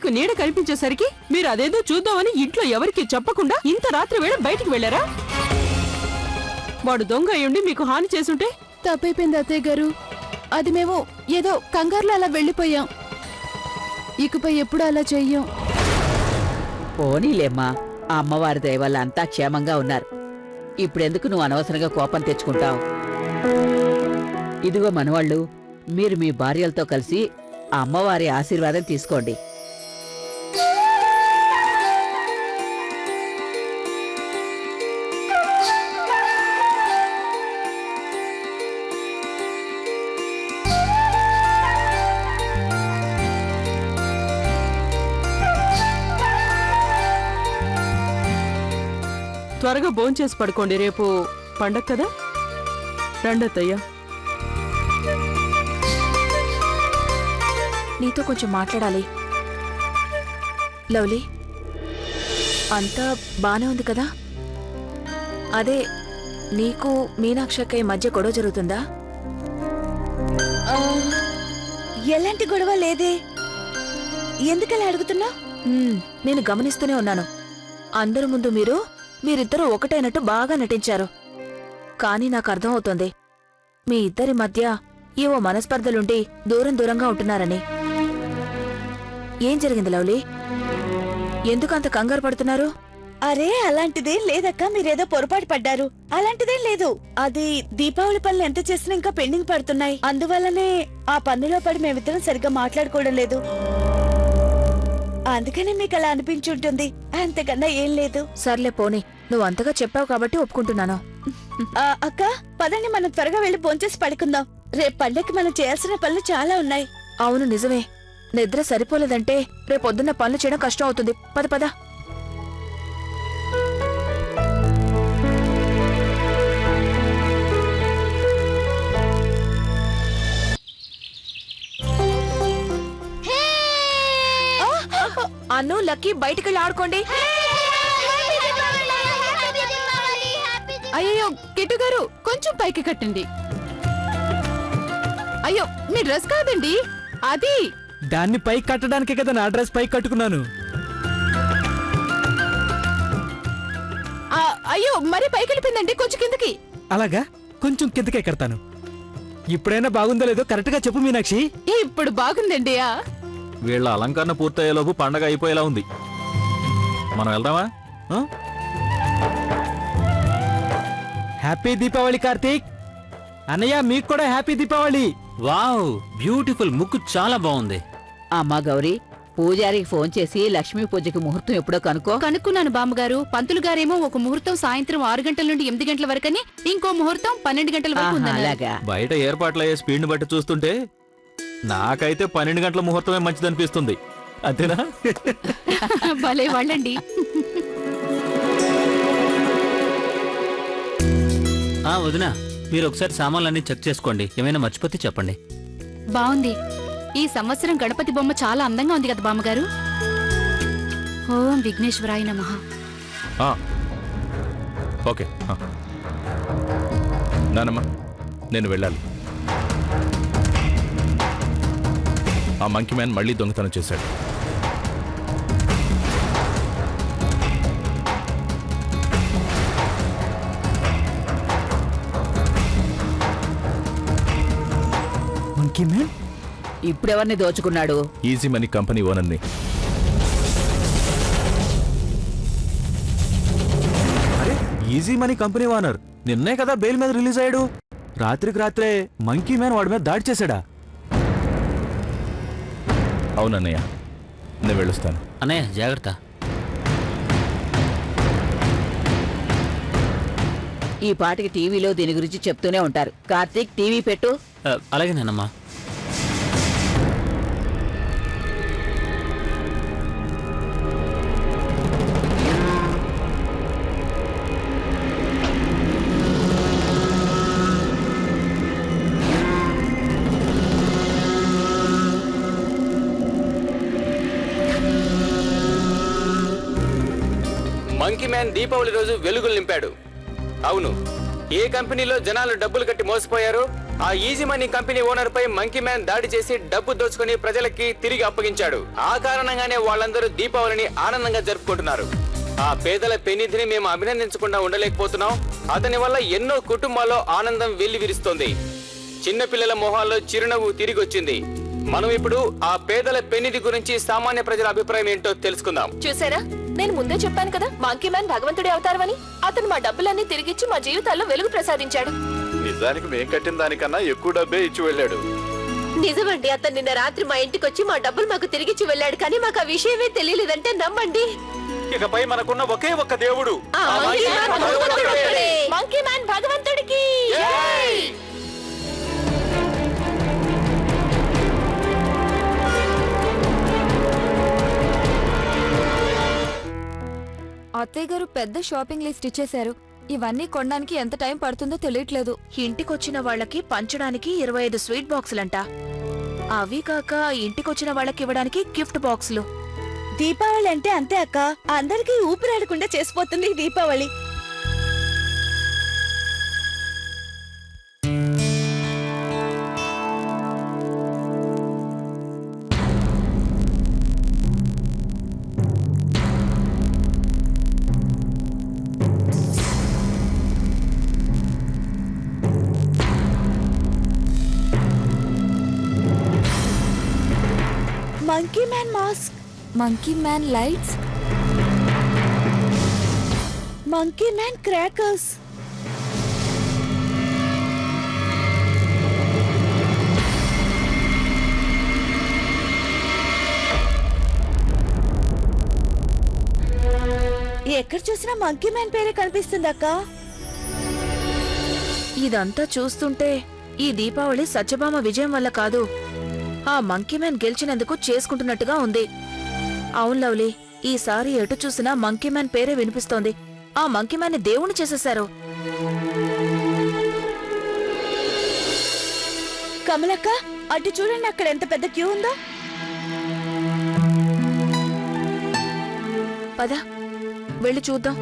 ఒక నీడ కనిపించేసరికి మీరు అదేదో చూద్దామని ఇంట్లో ఎవరికి చెప్పకుండా ఇంత రాత్రి వేళ బయటికి వెళ్లారా? వాడు దొంగ అయ్యుండి మీకు హాని చేసుంటే? తప్పైపోయింది అత్తయ్య గారు. అది మేము ఏదో కంగారులో అలా వెళ్ళిపోయాం. ఇకపై ఎప్పుడు అలా చెయ్యం. పోనీలేమ్మా, ఆ అమ్మవారి దయ వల్ల అంతా క్షేమంగా ఉన్నారు. ఇప్పుడెందుకు నువ్వు అనవసరంగా కోపం తెచ్చుకుంటావు? ఇదిగో మనవాళ్ళు, మీరు మీ భార్యలతో కలిసి ఆ అమ్మవారి ఆశీర్వాదం తీసుకోండి. త్వరగా భోంచేసి పడుకోండి, రేపు పండగ కదా. రండత్తయ్యా. నీతో కొంచెం మాట్లాడాలి. లవ్లీ, అంతా బానే ఉంది కదా? అదే నీకు మీనాక్షక్కయ్య మధ్య గొడవ జరుగుతుందా? ఎలాంటి గొడవ లేదే. ఎందుకలా అడుగుతున్నా? నేను గమనిస్తూనే ఉన్నాను. అందరి ముందు మీరిద్దరూ ఒకటైనట్టు బాగా నటించారు. కానీ నాకు అర్థం అవుతోంది, మీ ఇద్దరి మధ్య ఏవో మనస్పర్ధలుండి దూరంగా ఉంటున్నారని. ఏం జరిగింది లవ్లీ? ఎందుకంత కంగారు పడుతున్నారు? అరే అలాంటిదేం లేదక్క, మీరేదో పొరపాటు పడ్డారు. అలాంటిదేం లేదు. అది దీపావళి పనులు ఎంత చేసినా ఇంకా పెండింగ్ పడుతున్నాయి. అందువల్లనే ఆ పన్నులో పడి మేమిద్దరం సరిగ్గా మాట్లాడుకోవడం లేదు. అందుకనే మీకు అలా అనిపించుంటుంది, అంతకన్నా ఏం లేదు. సర్లే పోనీ, నువ్వు అంతగా చెప్పావు కాబట్టి ఒప్పుకుంటున్నాను. అక్క పదండి, మనం త్వరగా వెళ్లి భోంచేసి పడుకుందాం. రేపు పండగకి మనం చేయాల్సిన పనులు చాలా ఉన్నాయి. అవును నిజమే, నిద్ర సరిపోలేదంటే రేపొద్దున్న పనులు చేయడం కష్టం అవుతుంది. పద పద. అన్ను లక్కీ బయటికెళ్ళి ఆడుకోండి. అయ్యో కిట్టు గారు, కొంచెం పైకి కట్టండి. అయ్యో మీ డ్రెస్ కాదండి అది. దాన్ని పైకి కట్టడానికే కదా నా డ్రెస్ పైకి కట్టుకున్నాను. అయ్యో మరి పైకి వెళ్ళిపోయిందండి, కొంచెం కిందకి. అలాగా, కొంచెం కిందకే కడతాను. ఇప్పుడైనా బాగుందో లేదో కరెక్ట్ గా చెప్పు మీనాక్షి. ఇప్పుడు బాగుందండి. వీళ్ళ అలంకరణ పూర్తయ్యేలోపు పండగ అయిపోయేలా ఉంది. మనం వెళ్దామా? హ్యాపీ దీపావళి కార్తీక్. అన్నయ్య మీకు కూడా హ్యాపీ దీపావళి. Wow, beautiful. ముక్కు చాలా బాగుంది. అమ్మా గౌరీ, పూజారికి ఫోన్ చేసి లక్ష్మీ పూజకి ముహూర్తం ఎప్పుడో కనుక్కున్నాను బామ్మగారు. పంతులు గారేమో ఒక ముహూర్తం సాయంత్రం 6 గంటల నుండి 8 గంటల వరకని, ఇంకో ముహూర్తం 12 గంటల వరకు ఉందన్నారు. బయట ఏర్పాట్లయ్యే స్పీడ్ ని బట్టి చూస్తుంటే నాకైతే 12 గంటల ముహూర్తమే మంచిదనిపిస్తుంది. అంతేనా? భలే వాళ్ళండి. వదినా, మీరు ఒకసారి సామాన్లన్నీ చెక్ చేసుకోండి. ఏమైనా మర్చిపోతే చెప్పండి. బాగుంది. ఈ సంవత్సరం గణపతి బొమ్మ చాలా అందంగా ఉంది కదా బామ్మగారు. ఓం విఘ్నేశ్వరాయ నమః. ఓకే నానమ్మ, నేను వెళ్ళాలి. ఆ మంకీ మ్యాన్ మళ్ళీ దొంగతనం చేశాడు. మంకీ మ్యాన్ ఇప్పుడెవరిని దోచుకున్నాడు? ఈజీ మనీ కంపెనీ ఓనర్ని. ఈజీ మనీ కంపెనీ ఓనర్ నిన్నే కదా బెయిల్ మీద రిలీజ్ అయ్యాడు. రాత్రికి రాత్రే మంకీ మ్యాన్ వాడి మీద దాడి చేశాడా? అవునన్నయ్య, నేను వెళ్ళొస్తాను. అన్నయ్య జాగ్రత్త. ఈ పాటికి టీవీలో దీని గురించి చెప్తూనే ఉంటారు. కార్తీక్, టీవీ పెట్టు. అలాగే నాన్నమ్మా. మంకీ మ్యాన్ దీపావళి రోజు వెలుగులు నింపాడు. అవును, ఏ కంపెనీలో జనాలు డబ్బులు కట్టి మోసపోయారో ఆ ఈజీ మనీ కంపెనీ ఓనర్ పై మంకీ మ్యాన్ దాడి చేసి డబ్బు దోచుకుని ప్రజలకి తిరిగి అప్పగించాడు. ఆ కారణంగానే వాళ్ళందరూ దీపావళిని ఆనందంగా జరుపుకుంటున్నారు. ఆ పేదల పెన్నిధిని మేము అభినందించకుండా ఉండలేకపోతున్నాం. అతని వల్ల ఎన్నో కుటుంబాల్లో ఆనందం వెల్లివిరుస్తోంది. చిన్నపిల్లల మొహాల్లో చిరునవ్వు తిరిగి వచ్చింది. మనం ఇప్పుడు ఆ పేదల పెన్నిధి గురించి సామాన్య ప్రజల అభిప్రాయం ఏంటో తెలుసుకుందాం. చూసారా, నేను ముందే చెప్పాను కదా, మంకీ మ్యాన్ భగవంతుడి అవతారమని. అతను మా డబ్బులన్నీ తిరిగిచ్చి మా జీవితాల్లో వెలుగు ప్రసాదించాడు. నిజానికి మేం కట్టిన దానికన్నా ఎక్కువ డబ్బే ఇచ్చి వెళ్ళాడు. నిజమండి, అతను నిన్న రాత్రి మా ఇంటికి వచ్చి మా డబ్బులు మాకు తిరిగిచ్చి వెళ్ళాడు. కానీ మాకు ఆ విషయమే తెలియలేదంటే నమ్మండి. ఇకపై మనకున్న ఒకే ఒక్క దేవుడు మంకీ మ్యాన్ భగవంతుడికి. అత్తయ్య గారు పెద్ద షాపింగ్ లిస్ట్ ఇచ్చేశారు. ఇవన్నీ కొనడానికి ఎంత టైం పడుతుందో తెలియట్లేదు. ఇంటికొచ్చిన వాళ్ళకి పంచడానికి 25 స్వీట్ బాక్సులంట. అవి కాక ఇంటికొచ్చిన వాళ్ళకి ఇవ్వడానికి గిఫ్ట్ బాక్సులు. దీపావళి అంటే అంతే అక్క, అందరికీ ఊపిరాడకుండా చేసిపోతుంది Deepavali. Monkey man mask, monkey man lights, monkey man crackers. ఎక్కడ చూసినా మంకీ మ్యాన్ పేరే కనిపిస్తుంది అక్క. ఇదంతా చూస్తుంటే ఈ దీపావళి సత్యభామ విజయం వల్ల కాదు, ఆ మంకీ మ్యాన్ గెలిచినందుకు చేసుకుంటున్నట్టుగా ఉంది. అవును లవ్లీ, ఈసారి ఎటు చూసినా మంకీ మ్యాన్ పేరే వినిపిస్తోంది. ఆ మంకీ మ్యాన్ ని దేవుణ్ణి చేసేశారు. కమలక్క, అటు చూడండి, అక్కడ ఎంత పెద్ద క్యూ ఉందో. పద వెళ్ళి చూద్దాం.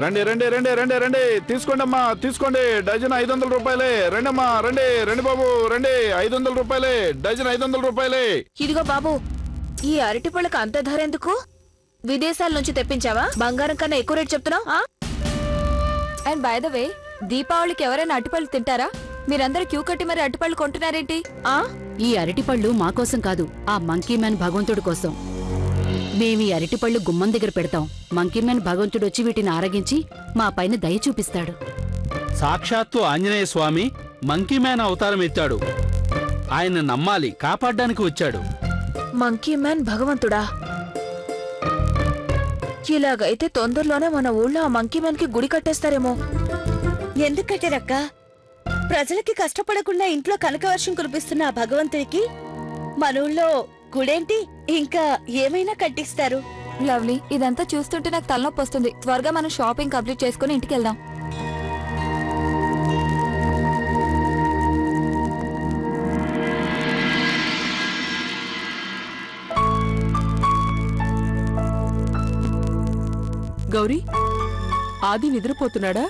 రండి రండి రండి రండి రండి, తీసుకోండి అమ్మా, తీసుకోండి. డజన్ 500 రూపాయలే. రండి అమ్మా, రండి రండి బాబు, రండి. 500 రూపాయలే డజన్, 500 రూపాయలే. ఇదిగో బాబు, ఈ అరటిపళ్ళకి అంత ధర ఎందుకు? విదేశాల నుంచి తెప్పించావా? బంగారం కన్నా ఎక్కువ రేటు చెప్తున్నావు. అండ్ బై ద వే, దీపావళికి ఎవరైనా అరటిపళ్ళు తింటారా? మీరందరూ క్యూ కట్టి మరి అరటిపళ్ళు కొంటున్నారేంటి? ఈ అరటిపళ్ళు మాకోసం కాదు, ఆ మంకీ మ్యాన్ భగవంతుడి కోసం. మేమీ అరటిపళ్ళు గుమ్మం దగ్గర పెడతాం. మంకీ మ్యాన్ భగవంతుడు వచ్చి వీటిని ఆరగించి మా పైన దయ చూపిస్తాడు. సాక్షాత్తు ఆంజనేయ స్వామి మంకీ మ్యాన్ అవతారం ఎత్తాడు. ఆయన నమ్మాలి, కాపాడ్డానికి వచ్చాడు. మంకీ మ్యాన్ భగవంతుడా? ఇలాగైతే తొందరలోనే మన ఊళ్ళో ఆ మంకీ మ్యాన్ కి గుడి కట్టేస్తారేమో. ఎందుకు కట్టారక్క? ప్రజలకి కష్టపడకుండా ఇంట్లో కనకవర్షం కురిపిస్తున్న ఆ భగవంతుడికి మన ఊళ్ళో గుడేంటి, ఇంకా ఏమైనా కట్టిస్తారు. లవ్లీ, ఇదంతా చూస్తుంటే నాకు తలనొప్పి వస్తుంది. త్వరగా మనం షాపింగ్ కంప్లీట్ చేసుకుని ఇంటికి వెళ్దాం. గౌరీ, ఆది నిద్రపోతున్నాడా?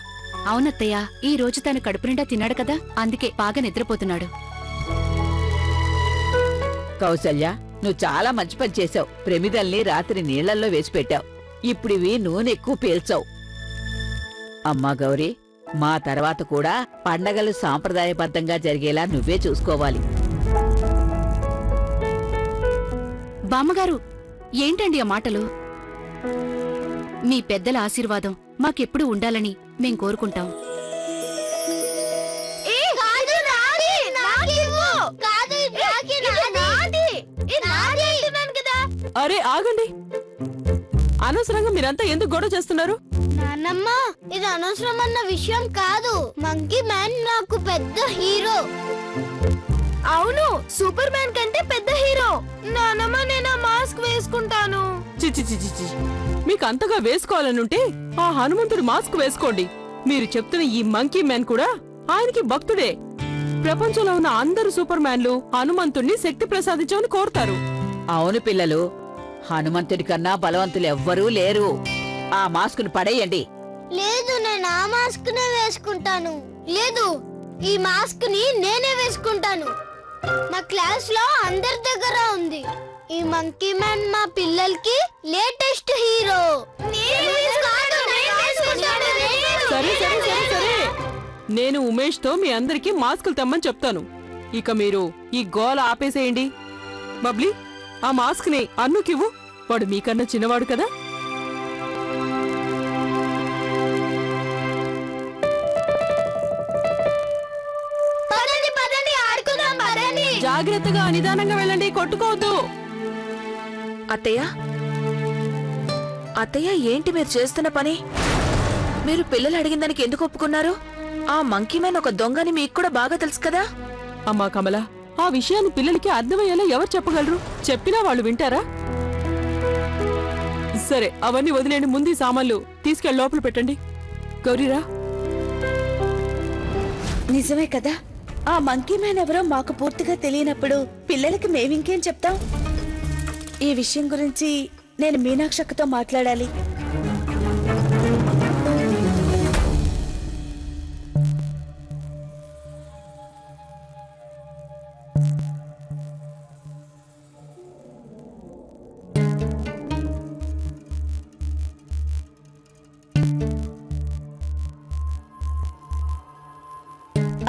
అవునత్తయ్య, ఈ రోజు తన కడుపు నిండా తిన్నాడు కదా, అందుకే బాగా నిద్రపోతున్నాడు. కౌసల్య, నువ్వు చాలా మంచి పని చేశావు. ప్రమిదల్ని రాత్రి నీళ్లల్లో వేసి పెట్టావు. ఇప్పుడివి నూనె ఎక్కువ పీల్చావు. అమ్మా గౌరీ, మా తర్వాత కూడా పండగలు సాంప్రదాయబద్ధంగా జరిగేలా నువ్వే చూసుకోవాలి. బామ్మగారు, ఏంటండి ఆ మాటలు? మీ పెద్దల ఆశీర్వాదం మాకెప్పుడు ఉండాలని మేం కోరుకుంటాం. అరే ఆగండి, అనవసరంగా మీరంతా ఎందుకు గొడవ చేస్తున్నారు? నాన్నమ్మ, ఇది అనవసరమన్న విషయం కాదు. మంకీ మ్యాన్ నాకు పెద్ద హీరో. అవును, సూపర్ మ్యాన్ కంటే పెద్ద హీరో. నాన్నమ్మ, నేను మాస్క్ వేసుకుంటాను. చిచి చిచి చిచి, మీకు అంతగా వేసుకోవాలనుంటే ఆ హనుమంతుడు మాస్క్ వేసుకోండి. మీరు చెప్తున్న ఈ మంకీ మ్యాన్ కూడా ఆయనకి భక్తుడే. ప్రపంచంలో ఉన్న అందరు సూపర్ మ్యాన్లు హనుమంతుడిని శక్తి ప్రసాదించమని కోరుతారు. అవును పిల్లలు, హనుమంతుడి కన్నా బలవంతులు ఎవ్వరూ లేరు. ఆ మాస్కును పడేయండి. లేదు, నేను ఆ మాస్క్ నే వేసుకుంటాను. లేదు, ఈ మాస్క్ ని నేనే వేసుకుంటాను. మా క్లాస్ లో అందరి దగ్గర ఉంది. ఈ మంకీ మ్యాన్ మా పిల్లలకి లేటెస్ట్ హీరో. సరే సరే సరే సరే, నేను ఉమేష్ తో మీ అందరికీ మాస్కులు తెమ్మని చెప్తాను. ఇక మీరు ఈ గోల ఆపేసేయండి. బబ్లీ, ఆ మాస్క్ ని అన్నుకివ్వు. వాడు మీకన్నా చిన్నవాడు కదా. జాగ్రత్తగా నిదానంగా వెళ్ళండి, కొట్టుకోవద్దు. అత్తయ్య, అత్తయ్య, ఏంటి మీరు చేస్తున్న పని? మీరు పిల్లలు అడిగిన దానికి ఎందుకు ఒప్పుకున్నారు? ఆ మంకీ మ్యాన్ ఒక దొంగని మీకు కూడా బాగా తెలుసు కదా. అమ్మా కమల, ఆ విషయాన్ని పిల్లలకి అర్థమయ్యేలా ఎవరు చెప్పగలరు? చెప్పినా వాళ్ళు వింటారా? సరే, అవన్నీ వదిలేండి. ముందు ఈ సామాన్లు తీసుకెళ్ళి లోపల పెట్టండి. గౌరీరా. నిజమే కదా, ఆ మంకీ మ్యాన్ ఎవరో మాకు పూర్తిగా తెలియనప్పుడు పిల్లలకి మేమింకేం చెప్తాం? ఈ విషయం గురించి నేను మీనాక్షక్కతో మాట్లాడాలి.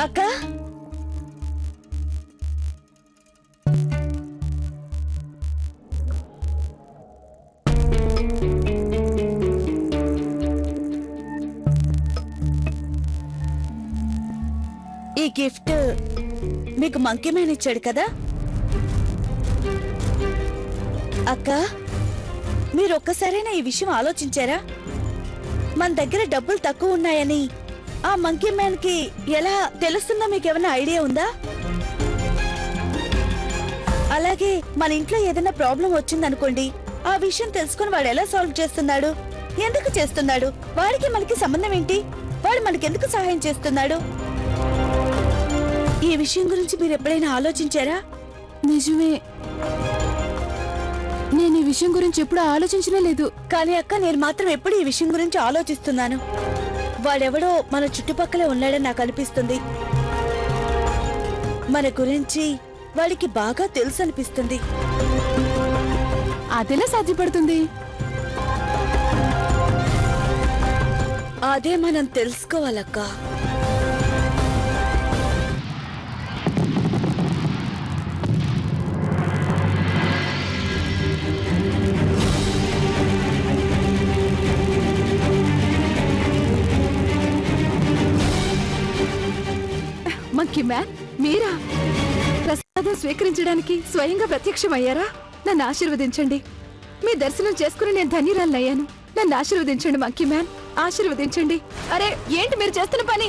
అక్క, ఈ గిఫ్ట్ మీకు మంకీ మ్యాన్ ఇచ్చాడు కదా. అక్క, మీరు ఒక్కసారైనా ఈ విషయం ఆలోచించారా? మన దగ్గర డబ్బులు తక్కువ ఉన్నాయని ఆ మంకీ మ్యాన్ కి ఎలా తెలుస్తుందో మీకేమైనా ఐడియా ఉందా? అలాగే మన ఇంట్లో ఏదైనా ప్రాబ్లం వచ్చిందనుకోండి, ఆ విషయం తెలుసుకుని వాడు ఎలా సాల్వ్ చేస్తున్నాడు, ఎందుకు చేస్తున్నాడు, వాడికి మనకి సంబంధం ఏంటి, వాడు మనకెందుకు సహాయం చేస్తున్నాడు? ఈ విషయం గురించి మీరు ఎప్పుడైనా ఆలోచించారా? నిజమే, నేను ఈ విషయం గురించి ఎప్పుడు ఆలోచించనే లేదు. కానీ అక్క, నేను మాత్రం ఎప్పుడు ఈ విషయం గురించి ఆలోచిస్తున్నాను. వాడెవడో మన చుట్టుపక్కలే ఉన్నాడని నాకు అనిపిస్తుంది. మన గురించి వాడికి బాగా తెలుసు అనిపిస్తుంది. అదెలా సాధ్యపడుతుంది? అదే మనం తెలుసుకోవాలక్క. మంకీ మ్యాన్, మీరా ప్రసాదం స్వీకరించడానికి స్వయంగా ప్రత్యక్షమయ్యారా? నన్ను ఆశీర్వదించండి. మీ దర్శనం చేసుకుని నేను ధన్యురాలయ్యాను. నన్ను ఆశీర్వదించండి మంకీ మ్యాన్, ఆశీర్వదించండి. అరే, ఏంటి మీరు చేస్తున్న పని?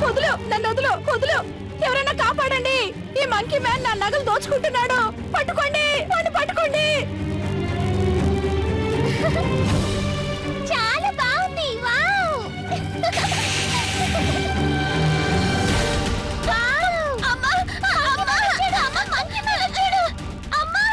వదులు, నన్ను వదులు, వదులు. ఎవరైనా కాపాడండి. ఈ మంకీ మ్యాన్ నా నగలు దోచుకుంటున్నాడు. పట్టుకోండి, వాడిని పట్టుకోండి. చాలా బాగుంది. వావ్! అమ్మా, అమ్మా, అమ్మా, మంకీ మ్యాన్ వచ్చాడు. అమ్మా!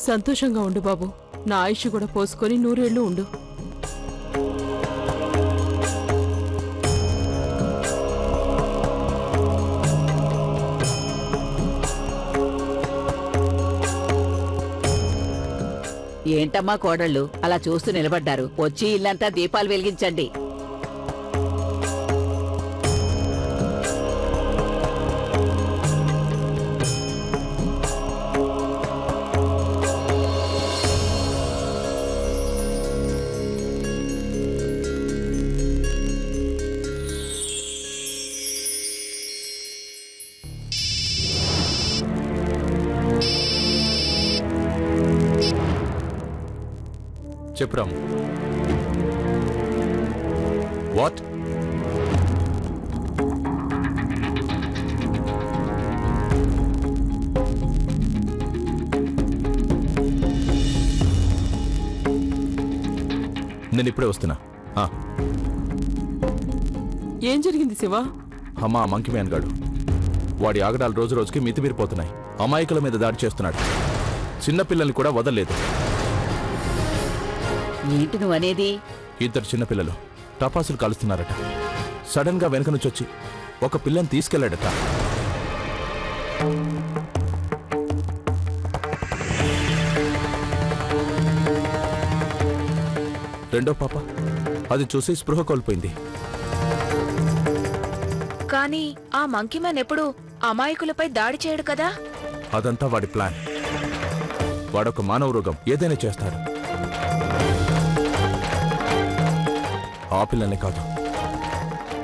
సంతోషంగా ఉండు బాబు. నా ఆయుష్ కూడా పోసుకొని 100 ఏళ్ళు ఉండు. ఏంటమ్మా కోడళ్ళు అలా చూస్తూ నిలబడ్డారు? వచ్చి ఇల్లంతా దీపాలు వెలిగించండి. చెప్పురాం. వాట్? నేను ఇప్పుడే వస్తున్నా. ఏం జరిగింది శివ? అమ్మా మంకీ మ్యాన్ గాడు వాడి ఆగడాలు రోజు రోజుకి మితిమీరిపోతున్నాయి. అమాయకుల మీద దాడి చేస్తున్నాడు. చిన్నపిల్లల్ని కూడా వదలలేదు. ఏంటి నువ్వనేది? 2 చిన్నపిల్లలు టపాసులు కాలుస్తున్నారట. సడన్ గా వెనక నుంచి వచ్చి ఒక పిల్లని తీసుకెళ్లాడట. రెండో పాప అది చూసి స్పృహ కోల్పోయింది. కానీ ఆ మంకీ మ్యాన్ ఎప్పుడు అమాయకులపై దాడి చేయడు కదా? అదంతా వాడి ప్లాన్. వాడొక మానవ రోగం, ఏదైనా చేస్తాడు. ఆ పిల్లనే కాదు,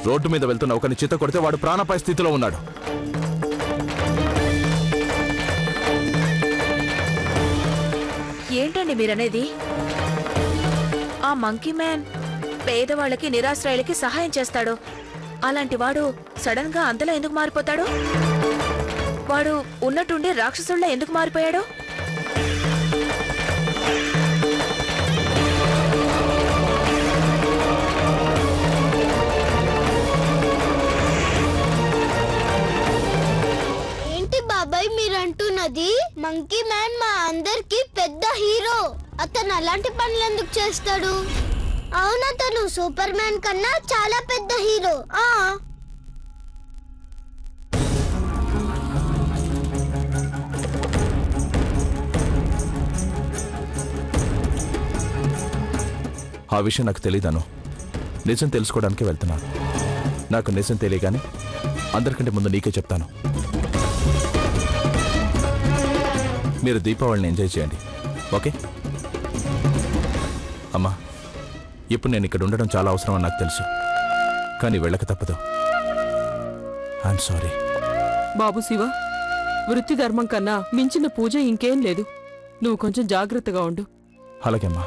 రోడ్డు మీద వెళ్తున్న ఒకరిని చిత్త కొడితే వాడు ప్రాణాపాయ స్థితిలో ఉన్నాడు. ఏంటండి మీరనేది? ఆ మంకీ మ్యాన్ పేదవాళ్ళకి నిరాశ్రయులకి సహాయం చేస్తాడు. అలాంటి వాడు సడన్ గా అంతలా ఎందుకు మారిపోతాడు? వాడు ఉన్నట్టుండి రాక్షసుల్లా ఎందుకు మారిపోయాడు? ఏంటి బాబాయ్ మీరంటున్నది? మంకీ మ్యాన్ మా అందరికి పెద్ద హీరో. అతను అలాంటి పనులు ఎందుకు చేస్తాడు? అవును, అతను సూపర్ మ్యాన్ కన్నా చాలా పెద్ద హీరో. ఆ విషయం నాకు తెలీదను. నిజం తెలుసుకోవడానికే వెళ్తున్నాను. నాకు నిజం తెలియగానే అందరికంటే ముందు నీకే చెప్తాను. మీరు దీపావళిని ఎంజాయ్ చేయండి, ఓకే? అమ్మా, ఇప్పుడు నేను ఇక్కడ ఉండడం చాలా అవసరం అని నాకు తెలుసు, కానీ వెళ్ళక తప్పదు. I'm sorry. బాబు శివ, వృత్తి ధర్మం కన్నా మించిన పూజ ఇంకేం లేదు. నువ్వు కొంచెం జాగ్రత్తగా ఉండు. అలాగే అమ్మా.